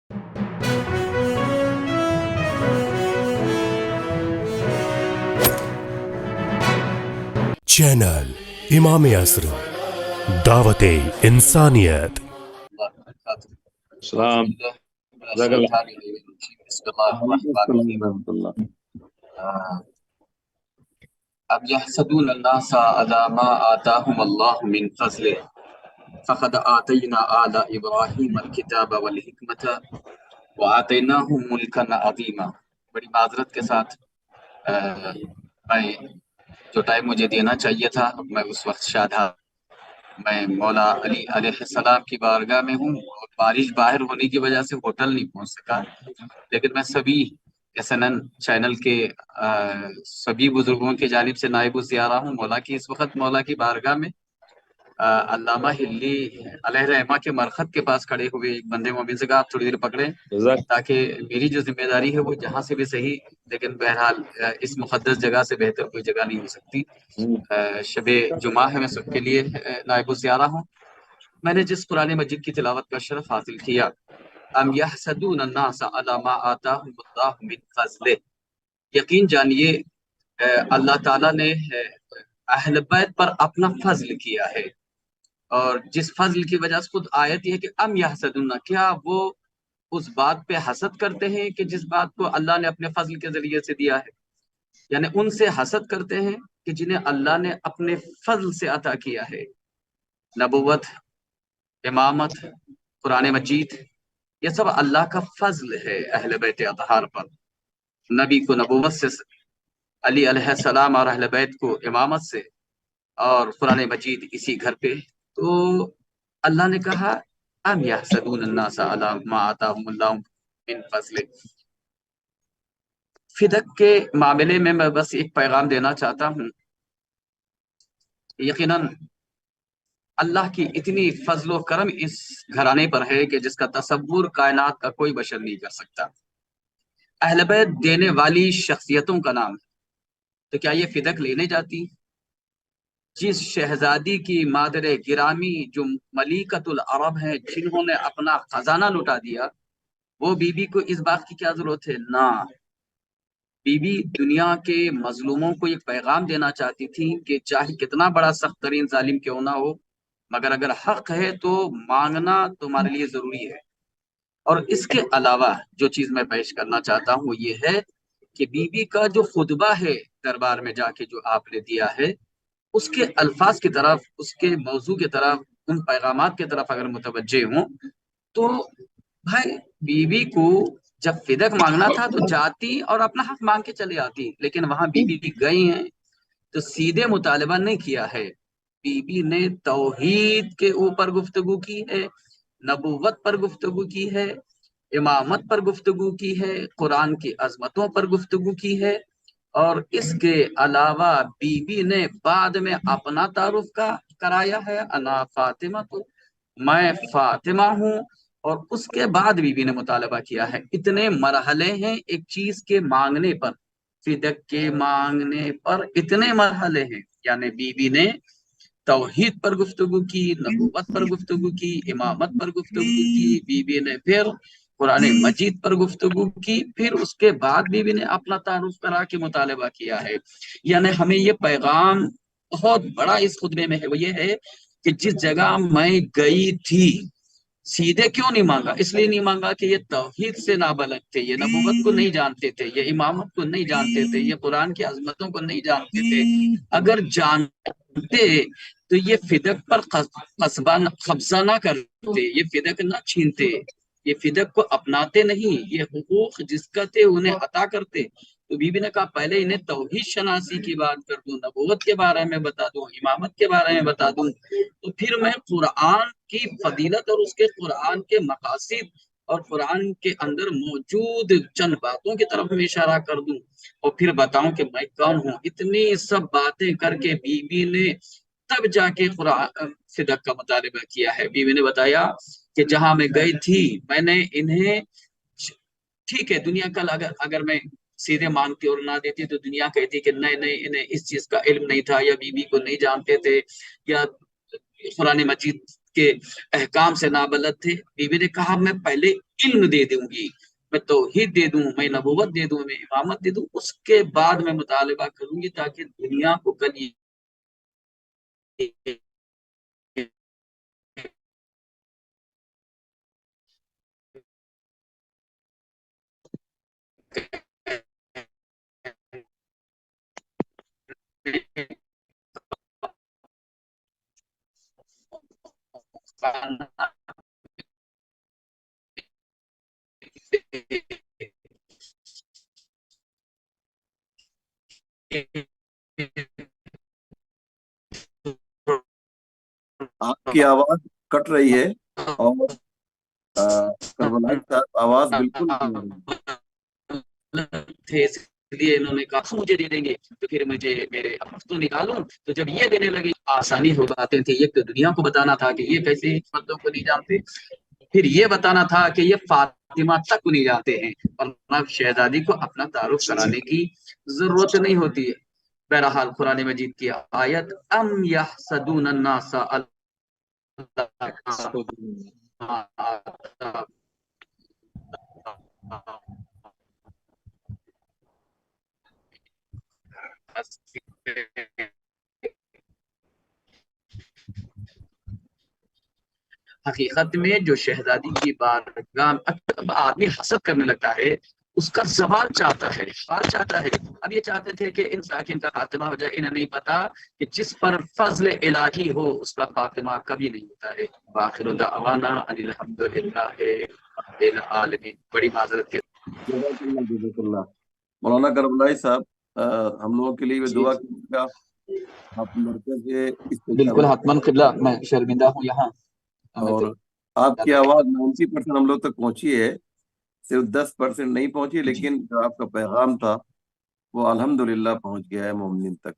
Channel इमाम असर दावत इंसानियत। सलाम अब यहसदून अन्नास अला मा आताहुम अल्लाहु मिन फज़लिहि फ़क़द आतैना आला इब्राहीम अल-किताब वल हिकमत व आतैनाहुम मुल्कन अज़ीमा। बड़ी माजरत के साथ मैं जो टाइम मुझे देना चाहिए था, मैं उस वक्त शादा मैं मौला अली अलैहिस्सलाम की बारगाह में हूँ और बारिश बाहर होने की वजह से होटल नहीं पहुँच सका। लेकिन मैं सभी SNN चैनल के सभी बुजुर्गों की जानिब से नाइब ज़ियारा हूँ मौला की। इस वक्त मौला की बारगाह में अल्लामा हिल्ली अलैहिर्रहमा के मरखत के पास खड़े हुए एक बंदे मोमिन से कहा आप थोड़ी देर पकड़े, ताकि मेरी जो जिम्मेदारी है वो जहाँ से भी सही, लेकिन बहरहाल इस मुक़द्दस जगह से बेहतर कोई जगह नहीं हो सकती। शबे जुमा है, मैं सबके लिए नाइब ज़ियारा हूँ। मैंने जिस कुरान मजीद की तिलावत का शरफ हासिल किया, अम यहसदून अन्नास अला मा आताहुमुल्लाहु मिन फज़लिहि, यकीन जानिए अल्लाह ताला ने अहल बैत पर अपना फजल किया है। और जिस फजल की वजह से खुद आयत है कि अम यहसदून, क्या वो उस बात पे हसद करते हैं कि जिस बात को अल्लाह ने अपने फजल के जरिए से दिया है, यानी उनसे हसद करते हैं कि जिन्हें अल्लाह ने अपने फजल से अता किया है। नबुवत, इमामत, कुरान मजीद, ये सब अल्लाह का फजल है अहले बैत अतहार पर। नबी को नबुवत से, अली अलैहिस्सलाम और अहले बैत को इमामत से, और कुरान मजीद इसी घर पे। तो अल्लाह ने कहा अम यहसदून अन्नास अला मा आताहुमुल्लाहु मिन फज़लिहि। फिदक के मामले में मैं बस एक पैगाम देना चाहता हूँ। यकीनन अल्लाह की इतनी फजलो करम इस घराने पर है कि जिसका तसव्वुर कायनात का कोई बशर नहीं कर सकता। अहले बैत देने वाली शख्सियतों का नाम, तो क्या ये फिदक लेने जाती? जिस शहजादी की मादरे गिरामी जो मलिकतुल अरब है, जिन्होंने अपना खजाना लुटा दिया, वो बीबी को इस बात की क्या जरूरत है? ना, बीबी दुनिया के मजलूमों को एक पैगाम देना चाहती थी कि चाहे कितना बड़ा सख्त तरीन जालिम क्यों ना हो, मगर अगर हक है तो मांगना तुम्हारे लिए जरूरी है। और इसके अलावा जो चीज मैं पेश करना चाहता हूँ वो ये है कि बीबी का जो खुतबा है दरबार में जाके जो आपने दिया है, उसके अल्फाज की तरफ, उसके मौजू की तरफ, उन पैगामात की तरफ अगर मुतवज्जे हों तो भाई, बीबी को जब फिदक मांगना था तो जाती और अपना हक मांग के चले आती, लेकिन वहां बीबी गई हैं तो सीधे मुतालबा नहीं किया है। बीबी ने तौहीद के ऊपर गुफ्तगू की है, नबूवत पर गुफ्तगू की है, इमामत पर गुफ्तगू की है, कुरान की अजमतों पर गुफ्तगू की है। और इसके अलावा बीबी ने बाद में अपना तारुफ का कराया है, अना फातिमा, तो मैं फातिमा हूँ। और उसके बाद बीबी ने मुतालबा किया है। इतने मरहले हैं एक चीज के मांगने पर, फिदक के मांगने पर इतने मरहले हैं। यानी बीबी ने तौहीद पर गुफ्तगू की, नबूवत पर गुफ्तगू की, इमामत पर गुफ्तगू की, बीबी ने फिर कुरान मजीद पर गुफ्तगू की, फिर उसके बाद बीबी ने अपना तारुफ करा के मुतालबा किया है। यानी हमें ये पैगाम बहुत बड़ा इस खुतबे में है, वो ये है कि जिस जगह मैं गई थी, सीधे क्यों नहीं मांगा? इसलिए नहीं मांगा कि ये तौहीद से नाबलग थे, ये नबूवत को नहीं जानते थे, ये इमामत को नहीं जानते थे, ये कुरान की अजमतों को नहीं जानते थे। अगर जानते तो ये फिदक पर कब्जा ना करते, ये फिदक ना छीनते, ये फिदक को अपनाते नहीं, ये हुकूक जिसका थे उन्हें अता करते। तो बीबी ने कहा पहले इन्हें तौहीद शनासी की बात कर दूं, नबूवत के बारे में बता दूं, इमामत के बारे में बता दूं, तो फिर मैं कुरान की फजीलत और उसके कुरान के मकासिद और कुरान के अंदर मौजूद चंद बातों की तरफ में इशारा कर दूं और फिर बताऊं कि मैं कौन हूं। इतनी सब बातें करके बीबी ने तब जाके कुरान फिदक का मुतालिबा किया है। बीबी ने बताया कि जहां मैं गई थी मैंने इन्हें, ठीक है दुनिया कल अगर अगर मैं सीधे मांगती और ना देती तो दुनिया कहती कि नहीं नहीं, इन्हें इस चीज का इल्म नहीं था, या बीबी को नहीं जानते थे, या कुरान मजीद کے احکام سے نابلد تھے. بیوی نے کہا میں پہلے علم دے دوں گی، میں توحید دے دوں، میں نبوت دے دوں، میں امامت دے دوں، اس کے بعد میں مطالبہ کروں گی تاکہ دنیا کو کل یہ آپ کی آواز کٹ رہی ہے، اور کربلائی صاحب آواز بالکل تھے، اس لیے انہوں نے کہا مجھے دے دیں گے تو پھر مجھے میرے تو نکالوں. تو جب یہ دینے لگے آسانی ہو باتیں تھی. یہ تو دنیا کو بتانا تھا کہ یہ کیسے مردوں کو نہیں جانتے، پھر یہ بتانا تھا کہ یہ فاطمہ تک کو نہیں جانتے ہیں، اور شہزادی کو اپنا تعارف کرانے کی ضرورت نہیں ہوتی ہے. بہرحال قرآن مجید کی آیت ام یحسدون الناس حقیقت میں جو شہزادی کی بارگاہ آدمی حسد کرنے لگتا ہے، اس کا زوال چاہتا ہے، فال چاہتا ہے. اب یہ چاہتے تھے کہ ان ساکن کا خاتمہ ہو جائے. انہیں نہیں پتا کہ جس پر فضل الہی ہو اس کا خاتمہ کبھی نہیں ہوتا ہے. وآخر دعوانا ان الحمد للہ رب العالمین. بڑی معذرت کے جزاک اللہ، جزاک اللہ. مولانا کربلائی صاحب، ہم لوگوں کے لیے بھی دعا کیجیے گا. آپ مرکز بالکل حتمن قبلہ، میں شرمندہ ہوں یہاں. اور آپ کی آواز 90% ہم لوگ تک پہنچی ہے، صرف 10% نہیں پہنچی، لیکن جو آپ کا پیغام تھا وہ الحمدللہ پہنچ گیا ہے مومنین تک.